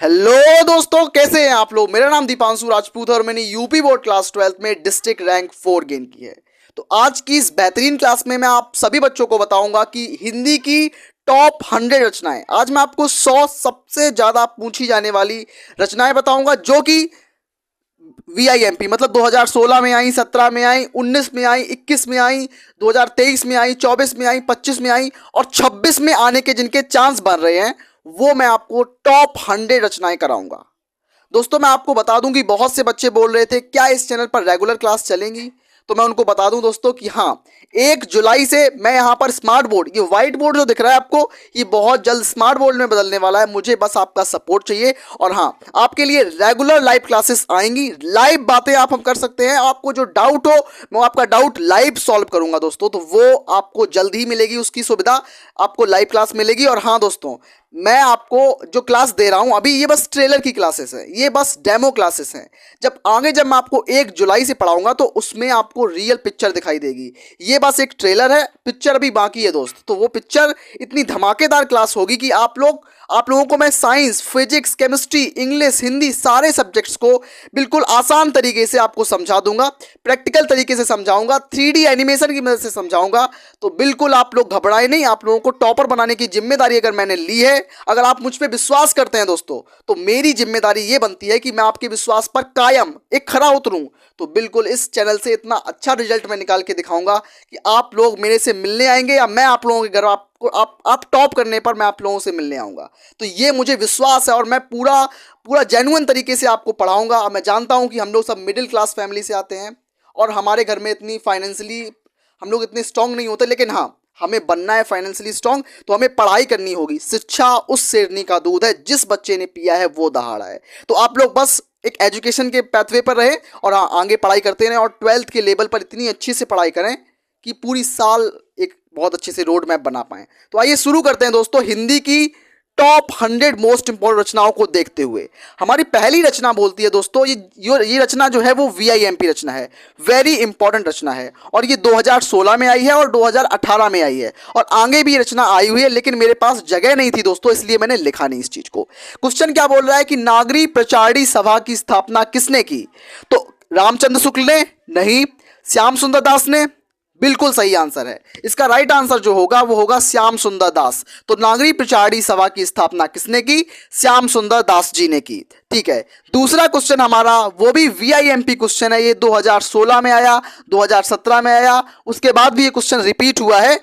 Hello दोस्तों, कैसे हैं आप लोग। मेरा नाम दीपांशु राजपूत है और मैंने यूपी बोर्ड क्लास 12 में डिस्ट्रिक्ट रैंक 4 गेन की है। तो आज की इस बेहतरीन क्लास में मैं आप सभी बच्चों को बताऊंगा कि हिंदी की टॉप 100 रचनाएं। आज मैं आपको 100 सबसे ज्यादा पूछी जाने वाली रचनाएं बताऊंगा जो कि वीआईएमपी मतलब 2016 में आई, 17 में आई, 19 में आई, 21 में आई, 2023 में आई, 24 में आई, 25 में आई और 26 में आने के जिनके चांस बन रहे हैं, वो मैं आपको टॉप 100 रचनाएं कराऊंगा। दोस्तों, मैं आपको बता दूं कि बहुत से बच्चे बोल रहे थे क्या इस चैनल पर रेगुलर क्लास चलेंगी। तो मैं उनको बता दूं दोस्तों कि हाँ, 1 जुलाई से मैं यहाँ पर स्मार्ट बोर्ड, ये व्हाइट बोर्ड जो दिख रहा है आपको, ये बहुत जल्द स्मार्ट बोर्ड में बदलने वाला है। मुझे बस आपका सपोर्ट चाहिए और हाँ, आपके लिए रेगुलर लाइव क्लासेस आएंगी। लाइव बातें आप हम कर सकते हैं। आपको जो डाउट हो, मैं आपका डाउट लाइव सॉल्व करूंगा दोस्तों। तो वो आपको जल्द ही मिलेगी, उसकी सुविधा आपको लाइव क्लास मिलेगी। और हाँ दोस्तों, मैं आपको जो क्लास दे रहा हूं अभी, ये बस ट्रेलर की क्लासेस है, ये बस डेमो क्लासेस हैं। जब मैं आपको 1 जुलाई से पढ़ाऊंगा तो उसमें आपको रियल पिक्चर दिखाई देगी। ये बस एक ट्रेलर है, पिक्चर अभी बाकी है दोस्त। तो वो पिक्चर इतनी धमाकेदार क्लास होगी कि आप लोगों को मैं science, physics, chemistry, English, Hindi सारे सब्जेक्ट्स को बिल्कुल आसान तरीके से आपको समझा दूंगा, प्रैक्टिकल तरीके से समझाऊंगा, 3D एनिमेशन की मदद से समझाऊंगा। तो बिल्कुल आप लोग घबराए नहीं। आप लोगों को टॉपर बनाने की जिम्मेदारी अगर मैंने ली है, अगर आप मुझ पर विश्वास करते हैं दोस्तों, तो मेरी जिम्मेदारी ये बनती है कि मैं आपके विश्वास पर कायम एक खरा उतरूं। तो बिल्कुल इस चैनल से इतना अच्छा रिजल्ट मैं निकाल के दिखाऊंगा कि आप लोग मेरे से मिलने आएंगे या मैं आप लोगों के घर आप टॉप करने पर मैं आप लोगों से मिलने आऊंगा। तो ये मुझे विश्वास है और मैं पूरा जेन्युइन तरीके से आपको पढ़ाऊंगा। मैं जानता हूं कि हम लोग सब मिडिल क्लास फैमिली से आते हैं और हमारे घर में इतनी फाइनेंशियली हम लोग इतने स्ट्रांग नहीं होते, लेकिन हाँ, हमें बनना है फाइनेंशियली स्ट्रांग, तो हमें पढ़ाई करनी होगी। शिक्षा उस शेरनी का दूध है जिस बच्चे ने पिया है वो दहाड़ा है। तो आप लोग बस एक एजुकेशन के पैथवे पर रहे और आगे पढ़ाई करते रहें और 12th के लेवल पर इतनी अच्छी से पढ़ाई करें कि पूरी साल एक बहुत अच्छे से रोड मैप बना पाएं। तो आइए शुरू करते हैं दोस्तों, हिंदी की टॉप 100 मोस्ट इंपॉर्टेंट रचनाओं को देखते हुए। हमारी पहली रचना बोलती है दोस्तों, ये रचना जो है वो वीआईएमपी रचना है, वेरी इंपॉर्टेंट रचना है और ये 2016 में आई है और 2018 में आई है और आगे भी रचना आई हुई है, लेकिन मेरे पास जगह नहीं थी दोस्तों, इसलिए मैंने लिखा नहीं इस चीज को। क्वेश्चन क्या बोल रहा है कि नागरी प्रचारणी सभा की स्थापना किसने की? तो रामचंद्र शुक्ल ने? नहीं। श्याम सुंदर दास ने? बिल्कुल सही आंसर है। इसका राइट आंसर जो होगा वो होगा श्याम सुंदर दास। तो नागरी प्रचारणी सभा की स्थापना किसने की? श्याम सुंदर दास जी ने की। ठीक है, दूसरा क्वेश्चन हमारा वो भी वीआईएमपी क्वेश्चन है। ये 2016 में आया, 2017 में आया, उसके बाद भी ये क्वेश्चन रिपीट हुआ है।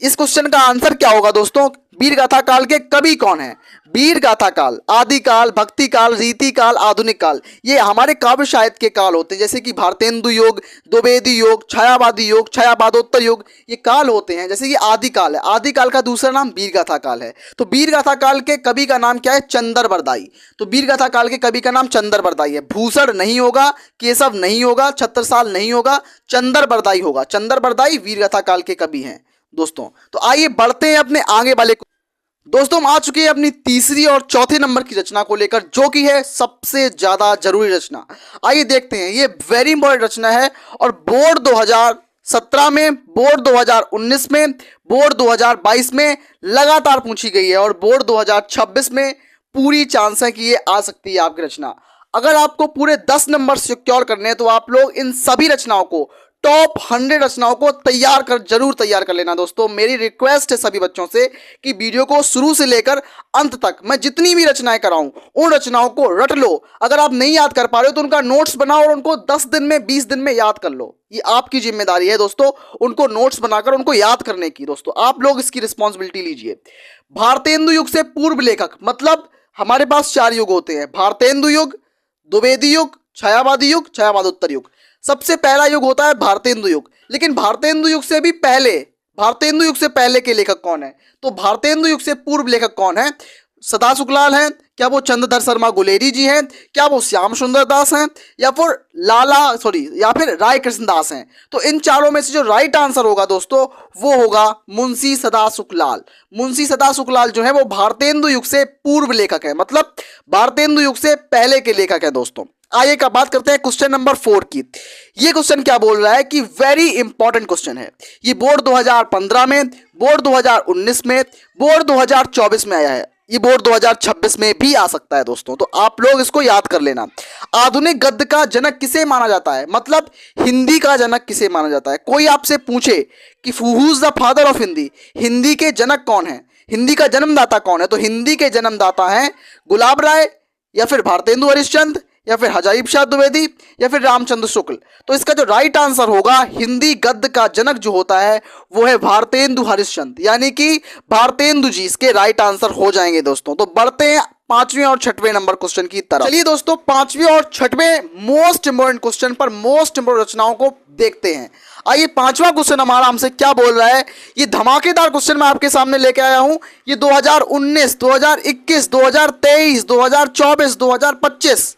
इस क्वेश्चन का आंसर क्या होगा दोस्तों? वीर गाथा काल के कवि कौन है? वीर गाथा काल, आदि काल, भक्ति काल, रीति काल, आधुनिक काल, ये हमारे काव्य साहित्य के काल होते हैं। जैसे कि भारतेंदु योग, द्विवेदी योग, छायावादी योग, छायावादोत्तर योग, ये काल होते हैं। जैसे कि आदि काल है, आदि काल का दूसरा नाम वीर गाथा काल है। तो वीर गाथा काल के कवि का नाम क्या है? चंदर बरदाई। तो वीर गाथा काल के कवि का नाम चंदर बरदाई है। भूषण नहीं होगा, केशव नहीं होगा, छत्रसाल नहीं होगा, चंदर बरदाई होगा। चंदर बरदाई वीर गाथा काल के कवि हैं दोस्तों। तो आइए बढ़ते हैं अपने आगे वाले दोस्तों। हम आ चुके हैं अपनी तीसरी और चौथे नंबर की रचना को लेकर, जो कि है सबसे ज्यादा जरूरी रचना। आइए देखते हैं, ये वेरी इंपॉर्टेंट रचना है और बोर्ड 2017 में, बोर्ड 2019 में, बोर्ड 2022 में लगातार पूछी गई है और बोर्ड 2026 में पूरी चांस है कि ये आ सकती है आपकी रचना। अगर आपको पूरे 10 नंबर सिक्योर करने हैं तो आप लोग इन सभी रचनाओं को, टॉप 100 रचनाओं को जरूर तैयार कर लेना दोस्तों। मेरी रिक्वेस्ट है सभी बच्चों से कि वीडियो को शुरू से लेकर अंत तक मैं जितनी भी रचनाएं कराऊं उन रचनाओं को रट लो। अगर आप नहीं याद कर पा रहे हो तो उनका नोट्स बनाओ और उनको 10 दिन में, 20 दिन में याद कर लो। ये आपकी जिम्मेदारी है दोस्तों, उनको नोट्स बनाकर उनको याद करने की। दोस्तों आप लोग इसकी रिस्पॉन्सिबिलिटी लीजिए। भारतेंदु युग से पूर्व लेखक, मतलब हमारे पास 4 युग होते हैं, भारतेंदु युग, द्विवेदी युग, छायावादी युग, छायावादोत्तर युग। सबसे पहला युग होता है भारतेंदु युग, लेकिन भारतेंदु युग से भी पहले, भारतेंदु युग से पहले के लेखक कौन है? तो भारतेंदु युग से पूर्व लेखक कौन है? सदा सुखलाल हैं? क्या वो चंद्रधर शर्मा गुलेरी जी हैं? क्या वो श्याम सुंदर दास हैं? या फिर राय कृष्ण दास हैं? तो इन चारों में से जो राइट आंसर होगा दोस्तों वो होगा मुंशी सदा सुखलाल। मुंशी सदा सुखलाल जो है वो भारतेंदु युग से पूर्व लेखक है, मतलब भारतेंदु युग से पहले के लेखक है दोस्तों। आइए का बात करते हैं क्वेश्चन नंबर 4 की। ये क्वेश्चन क्या बोल रहा है कि वेरी इंपॉर्टेंट क्वेश्चन है। ये बोर्ड 2015 में, बोर्ड 2019 में, बोर्ड 2024 में आया है। ये बोर्ड 2026 में भी आ सकता है दोस्तों, तो आप लोग इसको याद कर लेना। आधुनिक गद्य का जनक किसे माना जाता है, मतलब हिंदी का जनक किसे माना जाता है। कोई आपसे पूछे कि who is the father of Hindi, Hindi के जनक कौन है, हिंदी का जन्मदाता कौन है, तो हिंदी के जन्मदाता हैं गुलाब राय, या फिर भारतेंदु हरिश्चंद्र, या फिर हजारी प्रसाद द्विवेदी, या फिर रामचंद्र शुक्ल। तो इसका जो राइट आंसर होगा, हिंदी गद्य का जनक जो होता है वो है भारतेंदु हरिश्चंद्र, यानी कि भारतेंदु जी इसके राइट आंसर हो जाएंगे दोस्तों। तो बढ़ते हैं पांचवें और छठवें नंबर क्वेश्चन की तरफ। चलिए दोस्तों, पांचवें और छठवें मोस्ट इंपोर्टेंट क्वेश्चन पर मोस्ट इंपोर्टेंट रचनाओं को देखते हैं। आइए, पांचवा क्वेश्चन हमारा हमसे क्या बोल रहा है, ये धमाकेदार क्वेश्चन मैं आपके सामने लेके आया हूं। ये 2019, 2021, 2023, 2024, 2025,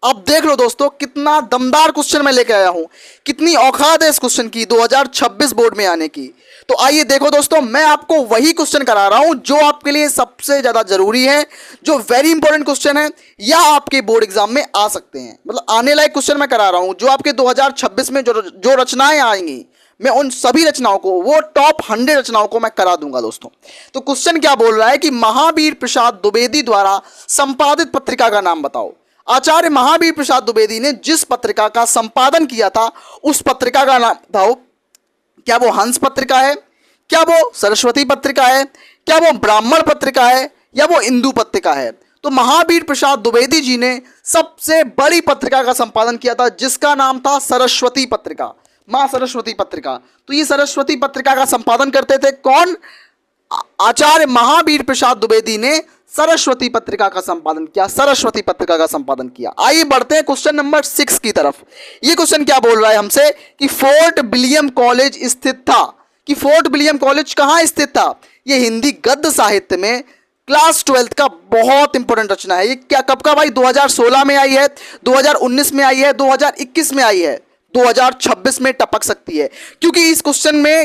अब देख लो दोस्तों कितना दमदार क्वेश्चन मैं लेके आया हूं, कितनी औकात है इस क्वेश्चन की 2026 बोर्ड में आने की। तो आइए देखो दोस्तों, मैं आपको वही क्वेश्चन करा रहा हूं जो आपके लिए सबसे ज्यादा जरूरी है, जो वेरी इंपॉर्टेंट क्वेश्चन है, या आपके बोर्ड एग्जाम में आ सकते हैं। मतलब आने लायक क्वेश्चन मैं करा रहा हूं, जो आपके 2026 में जो रचनाएं आएंगी, मैं उन सभी रचनाओं को, वो टॉप 100 रचनाओं को मैं करा दूंगा दोस्तों। तो क्वेश्चन क्या बोल रहा है कि महावीर प्रसाद द्विवेदी द्वारा संपादित पत्रिका का नाम बताओ। आचार्य महावीर प्रसाद द्विवेदी ने जिस पत्रिका का संपादन किया था, उस पत्रिका का नाम बताओ। क्या वो हंस पत्रिका है, क्या वो सरस्वती पत्रिका है, क्या वो ब्राह्मण पत्रिका है, या वो इंदु पत्रिका है। तो महावीर प्रसाद द्विवेदी जी ने सबसे बड़ी पत्रिका का संपादन किया था, जिसका नाम था सरस्वती पत्रिका, मां सरस्वती पत्रिका। तो ये सरस्वती पत्रिका का संपादन करते थे कौन, आचार्य महावीर प्रसाद द्विवेदी ने सरस्वती पत्रिका का संपादन किया, सरस्वती पत्रिका का संपादन किया। आइए बढ़ते हैं क्वेश्चन नंबर 6 की तरफ। ये क्वेश्चन क्या बोल रहा है हमसे कि फोर्ट विलियम कॉलेज स्थित था, कि फोर्ट विलियम कॉलेज कहां स्थित था। ये हिंदी गद्य साहित्य में क्लास 12 का बहुत इंपॉर्टेंट रचना है। ये क्या कब का भाई, 2016 में आई है, 2019 में आई है, 2021 में आई है, 2026 में टपक सकती है, क्योंकि इस क्वेश्चन में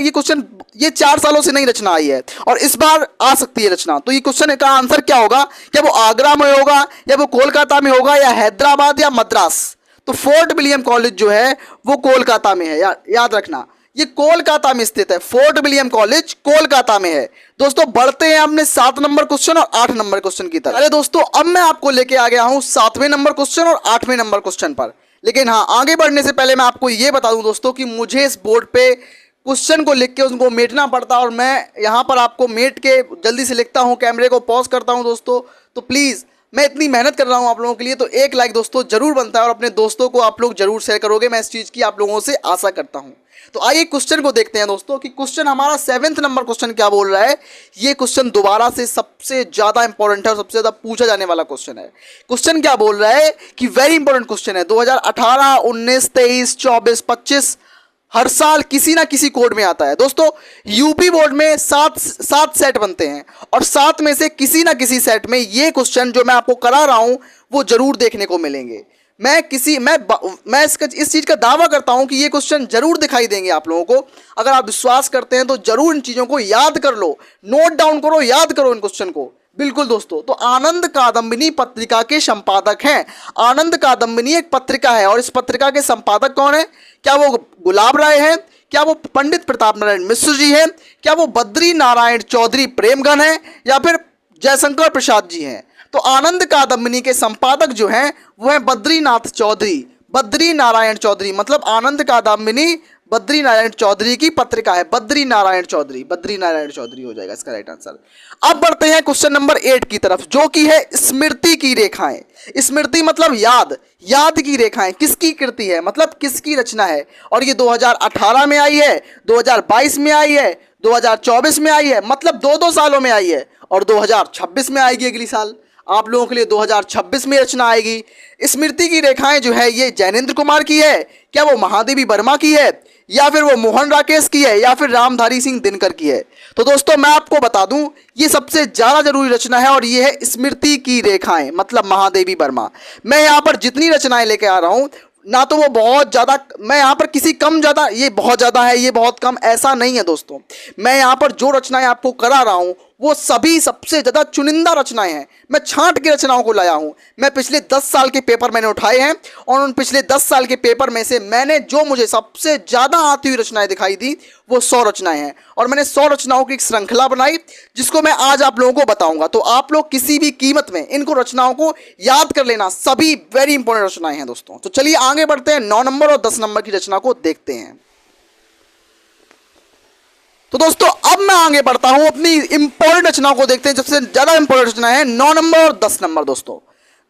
ये 4 सालों से नई रचना आई है और इस बार आ सकती है रचना। तो ये क्वेश्चन का आंसर क्या होगा, क्या वो आगरा में होगा, या वो कोलकाता में होगा, या हैदराबाद, या मद्रास। तो फोर्ट विलियम कॉलेज जो है वो कोलकाता में है, याद रखना, ये कोलकाता में स्थित है। फोर्ट विलियम कॉलेज कोलकाता में है। दोस्तों बढ़ते हैं अपने 7 नंबर क्वेश्चन और 8 नंबर क्वेश्चन की तरफ। अरे दोस्तों, अब मैं आपको लेके आ गया हूं 7वें नंबर क्वेश्चन और 8वें नंबर क्वेश्चन पर। लेकिन हाँ, आगे बढ़ने से पहले मैं आपको ये बता दूं दोस्तों कि मुझे इस बोर्ड पे क्वेश्चन को लिख के उनको मेटना पड़ता है, और मैं यहाँ पर आपको मेट के जल्दी से लिखता हूँ, कैमरे को पॉज करता हूँ दोस्तों। तो प्लीज़, मैं इतनी मेहनत कर रहा हूँ आप लोगों के लिए, तो एक लाइक दोस्तों जरूर बनता है, और अपने दोस्तों को आप लोग जरूर शेयर करोगे, मैं इस चीज़ की आप लोगों से आशा करता हूँ। तो आइए क्वेश्चन को देखते हैं दोस्तों कि क्वेश्चन हमारा 7वें नंबर क्वेश्चन क्या बोल रहा है। ये क्वेश्चन दोबारा से सबसे ज़्यादा इंपॉर्टेंट है और सबसे ज़्यादा पूछा जाने वाला क्वेश्चन है। क्वेश्चन क्या बोल रहा है कि वेरी इंपॉर्टेंट क्वेश्चन है, 2018, 19, 23, 24, 25 हर साल किसी ना किसी कोड में आता है दोस्तों। यूपी बोर्ड में 7 सेट बनते हैं, और 7 में से किसी ना किसी सेट में ये क्वेश्चन जो मैं आपको करा रहा हूं वो जरूर देखने को मिलेंगे। मैं इस चीज़ का दावा करता हूं कि ये क्वेश्चन जरूर दिखाई देंगे आप लोगों को। अगर आप विश्वास करते हैं तो जरूर इन चीज़ों को याद कर लो, नोट डाउन करो, याद करो इन क्वेश्चन को। बिल्कुल दोस्तों, तो आनंद कादम्बिनी पत्रिका के संपादक हैं। आनंद कादम्बिनी एक पत्रिका है, और इस पत्रिका के संपादक कौन है? क्या वो गुलाब राय हैं? क्या वो पंडित प्रताप नारायण मिश्र जी हैं? क्या वो बद्री नारायण चौधरी प्रेमगन हैं? या फिर जयशंकर प्रसाद जी हैं? तो आनंद कादम्बिनी के संपादक जो हैं वो हैं बद्रीनाथ चौधरी, बद्री नारायण चौधरी। मतलब आनंद कादम्बिनी बद्री नारायण चौधरी की पत्रिका है, बद्री नारायण चौधरी हो जाएगा इसका राइट आंसर। अब बढ़ते हैं क्वेश्चन नंबर 8 की तरफ, जो कि है स्मृति की रेखाएं। स्मृति मतलब याद की रेखाएं। किसकी कृति है, मतलब किसकी रचना है, और ये 2018 में आई है, 2022 में आई है, 2024 में आई है, मतलब 2-2 सालों में आई है, और 2026 में आएगी अगली साल। आप लोगों के लिए 2026 में रचना आएगी। स्मृति की रेखाएं जो है ये जैनेन्द्र कुमार की है, क्या वो महादेवी वर्मा की है, या फिर वो मोहन राकेश की है, या फिर रामधारी सिंह दिनकर की है। तो दोस्तों मैं आपको बता दूं, ये सबसे ज़्यादा जरूरी रचना है, और ये है स्मृति की रेखाएं, मतलब महादेवी वर्मा। मैं यहाँ पर जितनी रचनाएं लेके आ रहा हूँ ना, तो वो बहुत ज़्यादा, मैं यहाँ पर किसी कम ज़्यादा, ये बहुत ज़्यादा है, ये बहुत कम, ऐसा नहीं है दोस्तों। मैं यहाँ पर जो रचनाएं आपको करा रहा हूँ वो सभी सबसे ज्यादा चुनिंदा रचनाएं हैं। मैं छांट के रचनाओं को लाया हूं। मैं पिछले 10 साल के पेपर मैंने उठाए हैं और उन पिछले 10 साल के पेपर में से मैंने जो मुझे सबसे ज्यादा आती हुई रचनाएं दिखाई दी वो 100 रचनाएं हैं और मैंने 100 रचनाओं की एक श्रृंखला बनाई जिसको मैं आज आप लोगों को बताऊंगा। तो आप लोग किसी भी कीमत में इनको रचनाओं को याद कर लेना, सभी वेरी इंपॉर्टेंट रचनाएं हैं दोस्तों। तो चलिए आगे बढ़ते हैं, 9 नंबर और 10 नंबर की रचना को देखते हैं। तो दोस्तों अब मैं आगे बढ़ता हूं, अपनी इंपॉर्टेंट रचनाओं को देखते हैं। सबसे ज्यादा इंपॉर्टेंट रचना है 9 नंबर और 10 नंबर दोस्तों।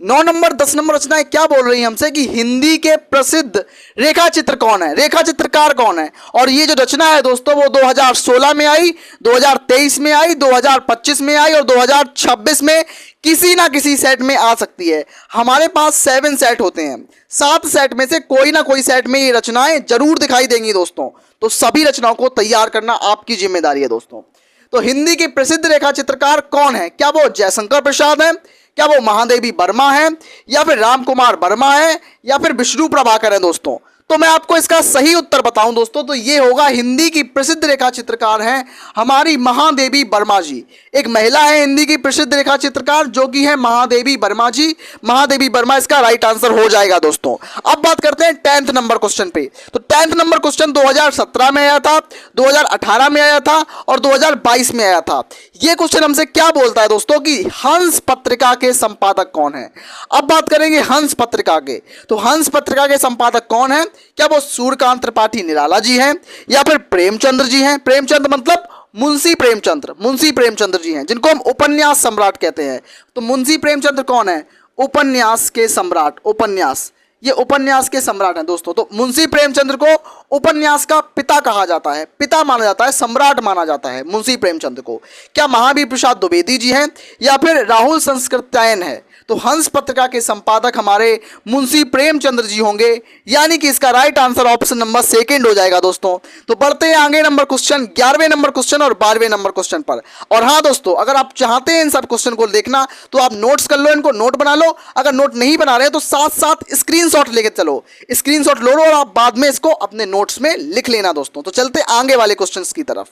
9 नंबर 10 नंबर रचनाएं क्या बोल रही हैं हमसे कि हिंदी के प्रसिद्ध रेखा चित्र कौन है, रेखा चित्रकार कौन है। और ये जो रचना है दोस्तों वो 2016 में आई, 2023 में आई, 2025 में आई और 2026 में किसी ना किसी सेट में आ सकती है। हमारे पास 7 सेट होते हैं, 7 सेट में से कोई ना कोई सेट में ये रचनाएं जरूर दिखाई देंगी दोस्तों। तो सभी रचनाओं को तैयार करना आपकी जिम्मेदारी है दोस्तों। तो हिंदी की प्रसिद्ध रेखा चित्रकार कौन है? क्या वो जयशंकर प्रसाद है, क्या वो महादेवी वर्मा है, या फिर राम कुमार वर्मा है, या फिर विष्णु प्रभाकर है दोस्तों। तो मैं आपको इसका सही उत्तर बताऊं दोस्तों तो ये होगा, हिंदी की प्रसिद्ध रेखा चित्रकार हैं हमारी महादेवी वर्मा जी। एक महिला है हिंदी की प्रसिद्ध रेखा चित्रकार जो कि है महादेवी वर्मा जी। महादेवी वर्मा इसका राइट आंसर हो जाएगा दोस्तों। अब बात करते हैं 10th नंबर क्वेश्चन पे। तो 10th नंबर क्वेश्चन 2017 में आया था, 2018 में आया था और 2022 में आया था। ये क्वेश्चन हमसे क्या बोलता है दोस्तों कि हंस पत्रिका के संपादक कौन है। अब बात करेंगे हंस पत्रिका के। तो हंस पत्रिका के संपादक कौन है? क्या वो सूर्यकांत त्रिपाठी निराला जी हैं, या फिर प्रेमचंद्र जी हैं? प्रेमचंद्र मतलब मुंशी प्रेमचंद्र, मुंशी प्रेमचंद्र जी हैं जिनको हम उपन्यास सम्राट कहते हैं। तो मुंशी प्रेमचंद्र कौन है? उपन्यास के सम्राट, उपन्यास, ये उपन्यास के सम्राट हैं दोस्तों। तो मुंशी प्रेमचंद्र को उपन्यास का पिता कहा जाता है, पिता माना जाता है, सम्राट माना जाता है मुंशी प्रेमचंद्र को। क्या महावीर प्रसाद द्विवेदी जी हैं या फिर राहुल संस्कृत्यायन है? तो हंस पत्रिका के संपादक हमारे मुंशी प्रेमचंद्र जी होंगे, यानी कि इसका राइट आंसर ऑप्शन नंबर 2 हो जाएगा दोस्तों। तो बढ़ते हैं आगे नंबर क्वेश्चन 11वें नंबर क्वेश्चन और 12वें नंबर क्वेश्चन पर। और हाँ दोस्तों, अगर आप चाहते हैं इन सब क्वेश्चन को देखना तो आप नोट्स कर लो, इनको नोट बना लो। अगर नोट नहीं बना रहे तो साथ साथ स्क्रीनशॉट लेके चलो, स्क्रीनशॉट लो और आप बाद में इसको अपने नोट्स में लिख लेना दोस्तों। तो चलते आगे वाले क्वेश्चन की तरफ।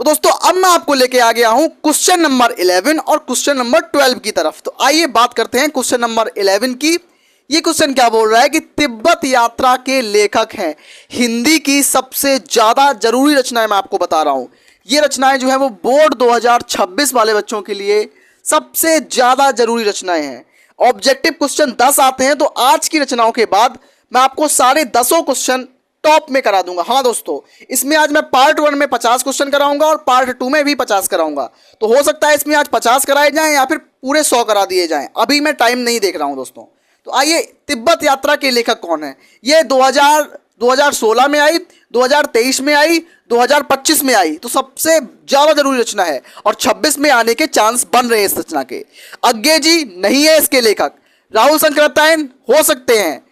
तो दोस्तों अब मैं आपको लेके आ गया हूं क्वेश्चन नंबर 11 और क्वेश्चन नंबर 12 की तरफ। तो आइए बात करते हैं क्वेश्चन नंबर 11 की। ये क्वेश्चन क्या बोल रहा है कि तिब्बत यात्रा के लेखक हैं हिंदी की सबसे ज्यादा जरूरी रचनाएं। मैं आपको बता रहा हूं ये रचनाएं जो है वो बोर्ड 2026 वाले बच्चों के लिए सबसे ज्यादा जरूरी रचनाएं हैं। ऑब्जेक्टिव क्वेश्चन 10 आते हैं, तो आज की रचनाओं के बाद मैं आपको सारे 10 क्वेश्चन टॉप में करा दूंगा। हाँ दोस्तों, इसमें आज मैं पार्ट 1 में 50 क्वेश्चन कराऊंगा और पार्ट 2 में भी 50 कराऊंगा। तो हो सकता है इसमें आज 50 कराए जाएं या फिर पूरे 100 करा दिए जाएं, अभी मैं टाइम नहीं देख रहा हूं दोस्तों। तो आइए, तिब्बत यात्रा के लेखक कौन है? ये 2016 में आई, 2023 में आई, 2025 में आई। तो सबसे ज्यादा जरूरी रचना है और 26 में आने के चांस बन रहे हैं इस रचना के। अज्ञे जी नहीं है इसके लेखक, राहुल संकृत्यायन हो सकते हैं,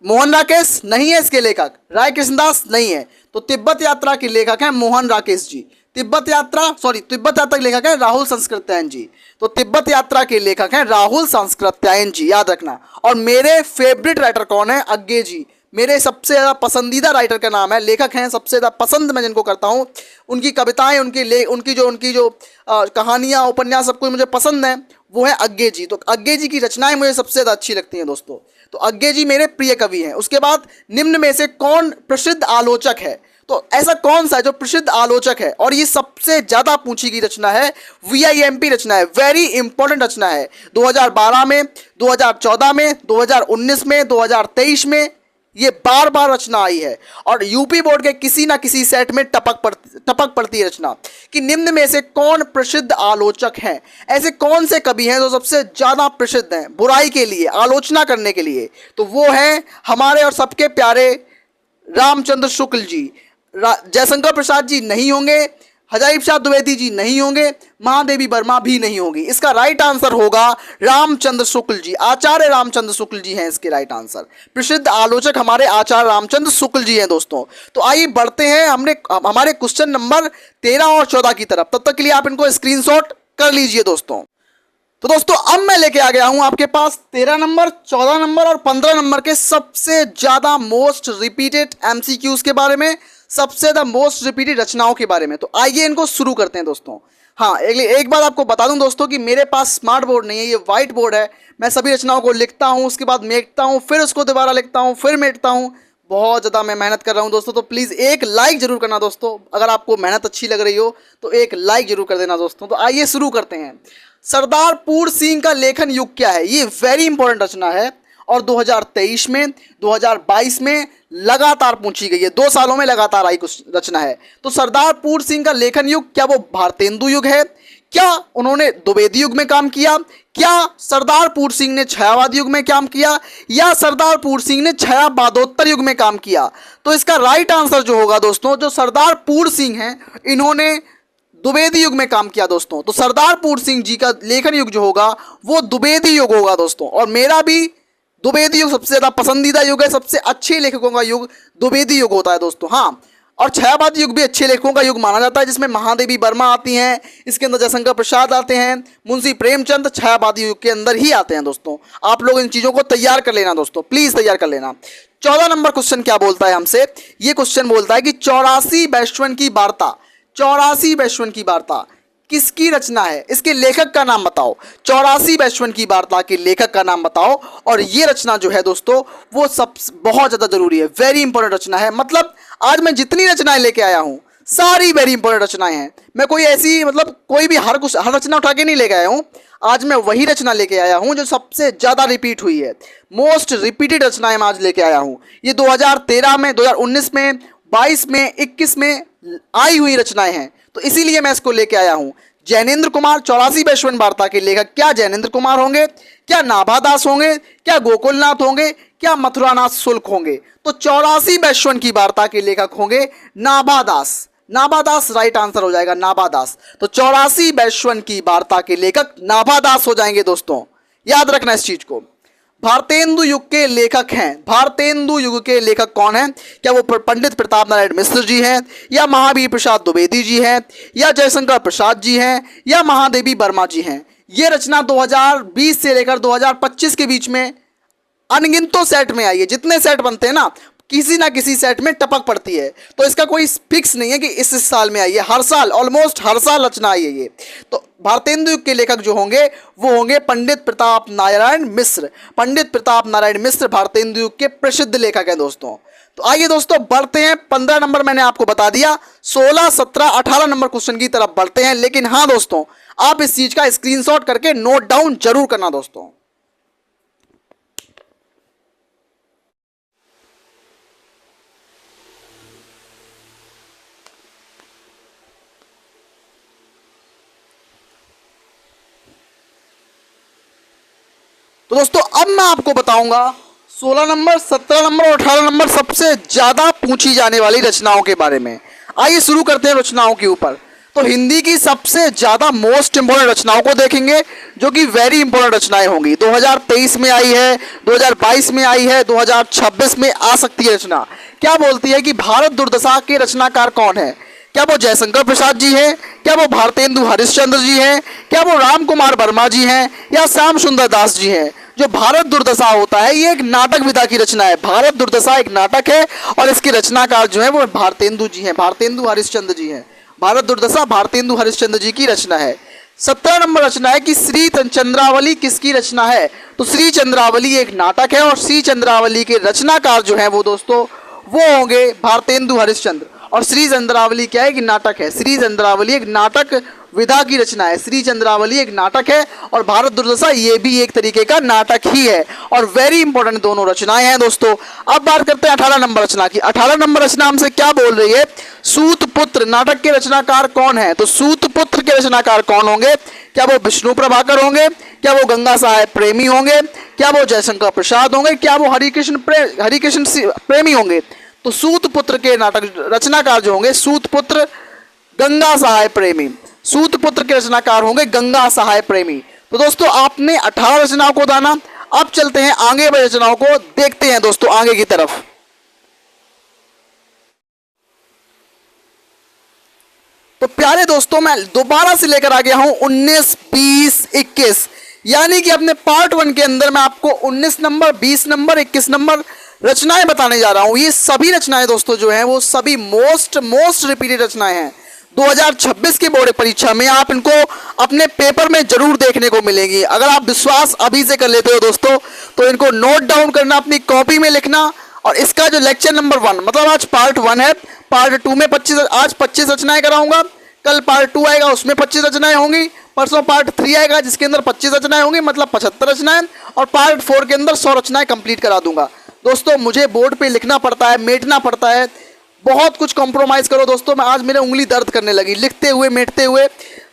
मोहन राकेश नहीं है इसके लेखक, राय कृष्णदास नहीं है। तो तिब्बत यात्रा के लेखक हैं मोहन राकेश जी। तिब्बत यात्रा के लेखक हैं राहुल संस्कृत्यायन जी। तो तिब्बत यात्रा के लेखक हैं राहुल संस्कृत्यायन जी, याद रखना। और मेरे फेवरेट राइटर कौन है? अज्ञे जी। मेरे सबसे ज़्यादा पसंदीदा राइटर का नाम है, लेखक हैं सबसे ज़्यादा पसंद मैं जिनको करता हूँ, उनकी कविताएं, उनकी जो कहानियाँ, उपन्यास सब कुछ मुझे पसंद है, वो है अज्ञे जी। तो अज्ञे जी की रचनाएं मुझे सबसे ज़्यादा अच्छी लगती हैं दोस्तों। तो अज्ञे जी मेरे प्रिय कवि हैं। उसके बाद निम्न में से कौन प्रसिद्ध आलोचक है? तो ऐसा कौन सा है जो प्रसिद्ध आलोचक है? और ये सबसे ज्यादा पूछी गई रचना है, VIMP रचना है, वेरी इंपॉर्टेंट रचना है। 2012 में, 2014 में, 2019 में, 2023 में ये बार बार रचना आई है और यूपी बोर्ड के किसी ना किसी सेट में टपक पड़ती है रचना कि निम्न में से कौन प्रसिद्ध आलोचक हैं। ऐसे कौन से कवि हैं जो सबसे ज्यादा प्रसिद्ध हैं बुराई के लिए, आलोचना करने के लिए? तो वो हैं हमारे और सबके प्यारे रामचंद्र शुक्ल जी। जयशंकर प्रसाद जी नहीं होंगे, हजारी प्रसाद द्विवेदी जी नहीं होंगे, महादेवी वर्मा भी नहीं होगी। इसका राइट आंसर होगा रामचंद्र शुक्ल जी, आचार्य रामचंद्र शुक्ल जी हैं इसके राइट आंसर। प्रसिद्ध आलोचक हमारे आचार्य रामचंद्र शुक्ल जी हैं दोस्तों। तो आइए बढ़ते हैं हमारे क्वेश्चन नंबर 13 और 14 की तरफ। तब तक के लिए आप इनको स्क्रीनशॉट कर लीजिए दोस्तों। तो दोस्तों अब मैं लेके आ गया हूं आपके पास 13 नंबर, 14 नंबर और 15 नंबर के सबसे ज्यादा मोस्ट रिपीटेड MCQs के बारे में, सबसे ज़्यादा मोस्ट रिपीटेड रचनाओं के बारे में। तो आइए इनको शुरू करते हैं दोस्तों। हाँ, एक बात आपको बता दूं दोस्तों कि मेरे पास स्मार्ट बोर्ड नहीं है, ये वाइट बोर्ड है। मैं सभी रचनाओं को लिखता हूँ, उसके बाद मेटता हूँ, फिर उसको दोबारा लिखता हूँ, फिर मेटता हूँ। बहुत ज़्यादा मैं मेहनत कर रहा हूँ दोस्तों, तो प्लीज़ एक लाइक जरूर करना दोस्तों। अगर आपको मेहनत अच्छी लग रही हो तो एक लाइक जरूर कर देना दोस्तों। तो आइए शुरू करते हैं। सरदार पूर्ण सिंह का लेखन युग क्या है? ये वेरी इंपॉर्टेंट रचना है और 2023 में 2022 में लगातार पूछी गई है। 2 सालों में लगातार आई कुछ रचना है। तो सरदार पूर्ण सिंह का लेखन युग, क्या वो भारतेंदु युग है? क्या उन्होंने द्विवेदी युग में काम किया? क्या सरदार पूर्ण सिंह ने छायावादी युग में काम किया, या सरदार पूर्ण सिंह ने छायावादोत्तर युग में काम किया? तो इसका राइट आंसर जो होगा दोस्तों, जो सरदार पूर्ण सिंह हैं, इन्होंने द्विवेदी युग में काम किया दोस्तों। तो सरदार पूर्ण सिंह जी का लेखन युग जो होगा वो द्विवेदी युग होगा दोस्तों। और मेरा भी द्विवेदी युग सबसे ज़्यादा पसंदीदा युग है। सबसे अच्छे लेखकों का युग द्विवेदी युग होता है दोस्तों। हाँ, और छायावादी युग भी अच्छे लेखकों का युग माना जाता है, जिसमें महादेवी वर्मा आती हैं, इसके अंदर जयशंकर प्रसाद आते हैं, मुंशी प्रेमचंद छायावादी युग के अंदर ही आते हैं दोस्तों। आप लोग इन चीज़ों को तैयार कर लेना दोस्तों, प्लीज़ तैयार कर लेना। 14 नंबर क्वेश्चन क्या बोलता है हमसे? ये क्वेश्चन बोलता है कि 84 वैश्वन की वार्ता, 84 वैश्वन की वार्ता किसकी रचना है? इसके लेखक का नाम बताओ। 84 वैश्वन की वार्ता के लेखक का नाम बताओ। और ये रचना जो है दोस्तों वो सब बहुत ज़्यादा जरूरी है, वेरी इंपॉर्टेंट रचना है। मतलब आज मैं जितनी रचनाएं लेके आया हूँ सारी वेरी इंपॉर्टेंट रचनाएं हैं। मैं कोई ऐसी मतलब कोई भी हर रचना उठा के नहीं लेके आया हूँ। आज मैं वही रचना लेके आया हूँ जो सबसे ज़्यादा रिपीट हुई है, मोस्ट रिपीटेड रचनाएं मैं आज लेके आया हूँ। ये 2013 में, 2019 में, 22 में, 21 में आई हुई रचनाएं हैं, तो इसीलिए मैं इसको लेके आया हूं। जैनेन्द्र कुमार 84 वैश्वन वार्ता के लेखक क्या जैनेन्द्र कुमार होंगे? क्या नाभादास होंगे? क्या गोकुलनाथ होंगे? क्या मथुरानाथ शुल्क होंगे? तो 84 वैश्वन की वार्ता के लेखक होंगे नाभादास। नाभादास राइट आंसर हो जाएगा, नाभादास। तो 84 वैश्वन की वार्ता के लेखक नाभादास हो जाएंगे दोस्तों, याद रखना इस चीज को। भारतेंदु युग के लेखक हैं, भारतेंदु युग के लेखक कौन हैं? क्या वो पंडित प्रताप नारायण मिश्र जी हैं, या महावीर प्रसाद द्विवेदी जी हैं, या जयशंकर प्रसाद जी हैं, या महादेवी वर्मा जी हैं? ये रचना 2020 से लेकर 2025 के बीच में अनगिनतों सेट में आई है। जितने सेट बनते हैं ना, किसी ना किसी सेट में टपक पड़ती है। तो इसका कोई फिक्स नहीं है कि इस साल में आई है, हर साल, ऑलमोस्ट हर साल रचना आई है ये। तो भारतेंदु युग के लेखक जो होंगे वो होंगे पंडित प्रताप नारायण मिश्र। पंडित प्रताप नारायण मिश्र भारतेंदु युग के प्रसिद्ध लेखक हैं दोस्तों। तो आइए दोस्तों बढ़ते हैं। 15 नंबर मैंने आपको बता दिया, 16, 17, 18 नंबर क्वेश्चन की तरफ बढ़ते हैं। लेकिन हाँ दोस्तों, आप इस चीज का स्क्रीनशॉट करके नोट डाउन जरूर करना दोस्तों। तो दोस्तों अब मैं आपको बताऊंगा 16 नंबर, 17 नंबर और 18 नंबर सबसे ज्यादा पूछी जाने वाली रचनाओं के बारे में। आइए शुरू करते हैं रचनाओं के ऊपर। तो हिंदी की सबसे ज्यादा मोस्ट इंपोर्टेंट रचनाओं को देखेंगे, जो कि वेरी इंपोर्टेंट रचनाएं होंगी। 2023 में आई है, 2022 में आई है, 2026 में आ सकती है रचना। क्या बोलती है कि भारत दुर्दशा के रचनाकार कौन है? क्या वो जयशंकर प्रसाद जी हैं? क्या वो भारतेंदु हरिश्चंद्र जी हैं? क्या वो राम कुमार वर्मा जी हैं? या श्याम सुंदर दास जी हैं? जो भारत दुर्दशा होता है ये एक नाटक विधा की रचना है। भारत दुर्दशा एक नाटक है और इसके रचनाकार जो है वो भारतेंदु जी हैं, भारतेंदु हरिश्चंद्र जी हैं। भारत दुर्दशा भारतेंदु हरिश्चंद्र जी की रचना है। 17 नंबर रचना है कि श्री चंद्रावली किसकी रचना है? तो श्री चंद्रावली एक नाटक है और श्री चंद्रावली के रचनाकार जो है वो दोस्तों वो होंगे भारतेंदु हरिश्चंद्र। और श्री चंद्रावली क्या है कि नाटक है। श्री चंद्रावली एक नाटक विधा की रचना है। श्री चंद्रावली एक नाटक है और भारत दुर्दशा ये भी एक तरीके का नाटक ही है और वेरी इंपॉर्टेंट दोनों रचनाएं हैं दोस्तों। अब बात करते हैं 18 नंबर रचना की। 18 नंबर रचना हमसे क्या बोल रही है? सूतपुत्र नाटक के रचनाकार कौन है? तो सूतपुत्र के रचनाकार कौन होंगे? क्या वो विष्णु प्रभाकर होंगे? क्या वो गंगा साहेब प्रेमी होंगे? क्या वो जयशंकर प्रसाद होंगे? क्या वो हरिकृष्ण प्रेमी होंगे? तो सूतपुत्र के नाटक रचनाकार जो होंगे सूतपुत्र गंगा सहाय प्रेमी। सूतपुत्र के रचनाकार होंगे गंगा सहाय प्रेमी। तो दोस्तों आपने 18 रचनाओं को जाना। अब चलते हैं आगे बढ़े रचनाओं को देखते हैं दोस्तों आगे की तरफ। तो प्यारे दोस्तों मैं दोबारा से लेकर आ गया हूं 19, 20, 21, यानी कि अपने पार्ट 1 के अंदर मैं आपको 19 नंबर, 20 नंबर, 21 नंबर रचनाएं बताने जा रहा हूं। ये सभी रचनाएं दोस्तों जो हैं वो सभी मोस्ट रिपीटेड रचनाएं हैं। 2026 की बोर्ड परीक्षा में आप इनको अपने पेपर में जरूर देखने को मिलेंगी। अगर आप विश्वास अभी से कर लेते हो दोस्तों तो इनको नोट डाउन करना, अपनी कॉपी में लिखना। और इसका जो लेक्चर नंबर 1 मतलब आज पार्ट 1 है, पार्ट 2 में 25 रचनाएं कराऊंगा। कल पार्ट 2 आएगा, उसमें 25 रचनाएं होंगी। परसों पार्ट 3 आएगा जिसके अंदर 25 रचनाएं होंगी, मतलब 75 रचनाएं। और पार्ट 4 के अंदर 100 रचनाएं कंप्लीट करा दूंगा। दोस्तों मुझे बोर्ड पे लिखना पड़ता है, मेटना पड़ता है, बहुत कुछ कॉम्प्रोमाइज़ करो दोस्तों। मैं आज मेरी उंगली दर्द करने लगी लिखते हुए मेटते हुए।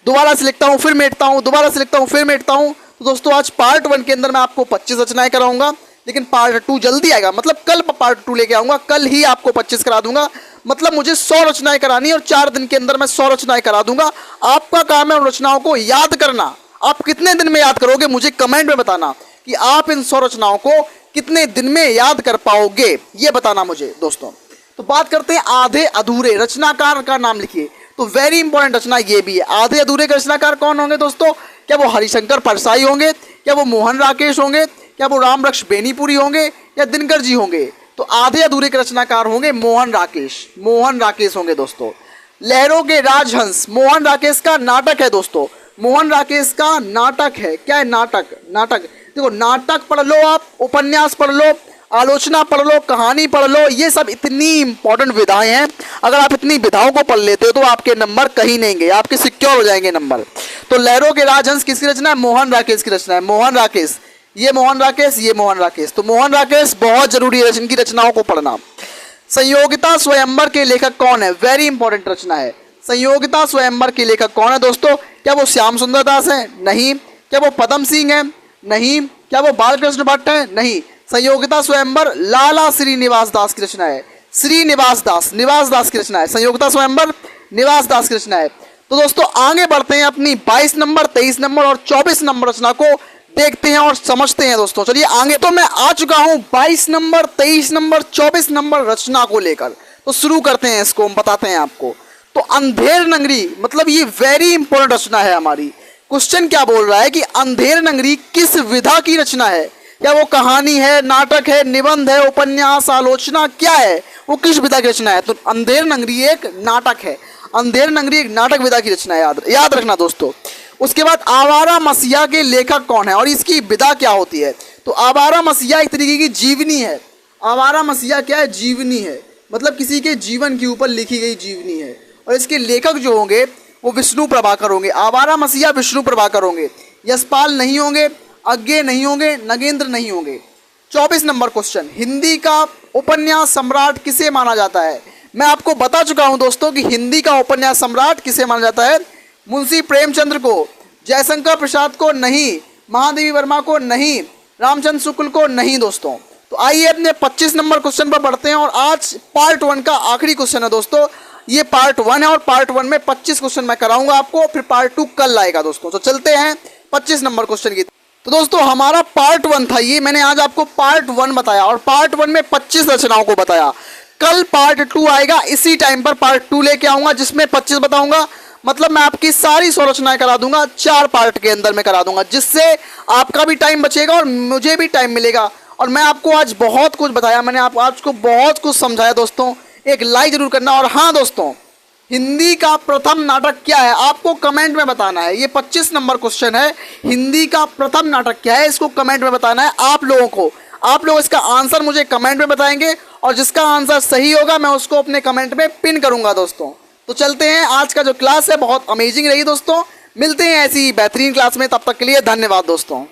दोबारा से लिखता हूँ फिर मेटता हूँ, दोबारा से लिखता हूँ फिर मेटता हूँ। तो दोस्तों आज पार्ट 1 के अंदर मैं आपको 25 रचनाएं कराऊंगा, लेकिन पार्ट 2 जल्दी आएगा, मतलब कल पार्ट 2 लेके आऊंगा। कल ही आपको 25 करा दूंगा, मतलब मुझे 100 रचनाएं करानी है और 4 दिन के अंदर मैं 100 रचनाएं करा दूंगा। आपका काम है उन रचनाओं को याद करना। आप कितने दिन में याद करोगे मुझे कमेंट में बताना कि आप इन 100 रचनाओं को कितने दिन में याद कर पाओगे, ये बताना मुझे दोस्तों। तो बात करते हैं आधे अधूरे रचनाकार का नाम लिखिए। तो वेरी इंपॉर्टेंट रचना ये भी है। आधे अधूरे के रचनाकार कौन होंगे दोस्तों? क्या वो हरिशंकर परसाई होंगे, क्या वो मोहन राकेश होंगे, क्या वो रामरक्ष बेनीपुरी होंगे, या दिनकर जी होंगे? तो आधे अधूरे के रचनाकार होंगे मोहन राकेश होंगे दोस्तों। लहरों के राजहंस मोहन राकेश का नाटक है दोस्तों, मोहन राकेश का नाटक है। क्या है? नाटक। देखो नाटक पढ़ लो, आप उपन्यास पढ़ लो, आलोचना पढ़ लो, कहानी पढ़ लो, ये सब इतनी इंपॉर्टेंट विधाएं हैं। अगर आप इतनी विधाओं को पढ़ लेते हो तो आपके नंबर कहीं नहीं गए, आपके सिक्योर हो जाएंगे नंबर। तो लहरों के राजहंस किसकी रचना है? मोहन राकेश की रचना है। मोहन राकेश, ये मोहन राकेश। तो मोहन राकेश बहुत जरूरी है इनकी रचनाओं को पढ़ना। संयोगिता स्वयंवर के लेखक कौन है? वेरी इंपॉर्टेंट रचना है। संयोगिता स्वयंवर के लेखक कौन है दोस्तों? क्या वो श्याम सुंदर दास है? नहीं। क्या वो पदम सिंह है? नहीं। क्या वो बालकृष्ण भट्ट है? नहीं। संयोगिता स्वयंवर लाला श्रीनिवास दास की रचना है। निवास दास की रचना है। संयोगिता स्वयंवर निवास दास की रचना है। तो दोस्तों आगे बढ़ते हैं, अपनी 22 नंबर, 23 नंबर और 24 नंबर रचना को देखते हैं और समझते हैं दोस्तों। चलिए आगे। तो मैं आ चुका हूं 22 नंबर, 23 नंबर, 24 नंबर रचना को लेकर। तो शुरू करते हैं, इसको हम बताते हैं आपको। तो अंधेर नगरी, मतलब ये वेरी इंपॉर्टेंट रचना है हमारी। क्वेश्चन क्या बोल रहा है कि अंधेर नगरी किस विधा की रचना है? क्या वो कहानी है, नाटक है, निबंध है, उपन्यास, आलोचना, क्या है? वो किस विधा की रचना है? तो अंधेर नगरी एक नाटक है। अंधेर नगरी एक नाटक विधा की रचना है, याद रखना दोस्तों। उसके बाद आवारा मसीहा के लेखक कौन है और इसकी विधा क्या होती है? तो आवारा मसीहा एक तरीके की जीवनी है। आवारा मसीहा क्या है? जीवनी है, मतलब किसी के जीवन के ऊपर लिखी गई जीवनी है। और इसके लेखक जो होंगे वो विष्णु प्रभाकर होंगे। आवारा मसीहा विष्णु प्रभाकर होंगे। यशपाल नहीं होंगे, अज्ञे नहीं होंगे, नगेंद्र नहीं होंगे। 24 नंबर क्वेश्चन, हिंदी का उपन्यास सम्राट किसे माना जाता है? मैं आपको बता चुका हूं दोस्तों कि हिंदी का उपन्यास सम्राट किसे माना जाता है। मुंशी प्रेमचंद्र को, जयशंकर प्रसाद को नहीं, महादेवी वर्मा को नहीं, रामचंद्र शुक्ल को नहीं दोस्तों। तो आइए अपने 25 नंबर क्वेश्चन पर बढ़ते हैं। और आज पार्ट 1 का आखिरी क्वेश्चन है दोस्तों। ये पार्ट 1 है और पार्ट 1 में 25 क्वेश्चन मैं कराऊंगा आपको, फिर पार्ट 2 कल आएगा दोस्तों। तो चलते हैं 25 नंबर क्वेश्चन की। तो दोस्तों हमारा पार्ट 1 था ये, मैंने आज आपको पार्ट 1 बताया और पार्ट 1 में 25 रचनाओं को बताया। कल पार्ट 2 आएगा, इसी टाइम पर पार्ट 2 लेके आऊंगा जिसमें 25 बताऊंगा। मतलब मैं आपकी सारी 100 रचनाएं करा दूंगा, 4 पार्ट के अंदर में करा दूंगा, जिससे आपका भी टाइम बचेगा और मुझे भी टाइम मिलेगा। और मैं आपको आज बहुत कुछ बताया, मैंने आपको बहुत कुछ समझाया दोस्तों। एक लाइक जरूर करना। और हाँ दोस्तों, हिंदी का प्रथम नाटक क्या है आपको कमेंट में बताना है। ये 25 नंबर क्वेश्चन है, हिंदी का प्रथम नाटक क्या है, इसको कमेंट में बताना है आप लोगों को। आप लोग इसका आंसर मुझे कमेंट में बताएंगे और जिसका आंसर सही होगा मैं उसको अपने कमेंट में पिन करूंगा दोस्तों। तो चलते हैं, आज का जो क्लास है बहुत अमेजिंग रही दोस्तों। मिलते हैं ऐसी बेहतरीन क्लास में, तब तक के लिए धन्यवाद दोस्तों।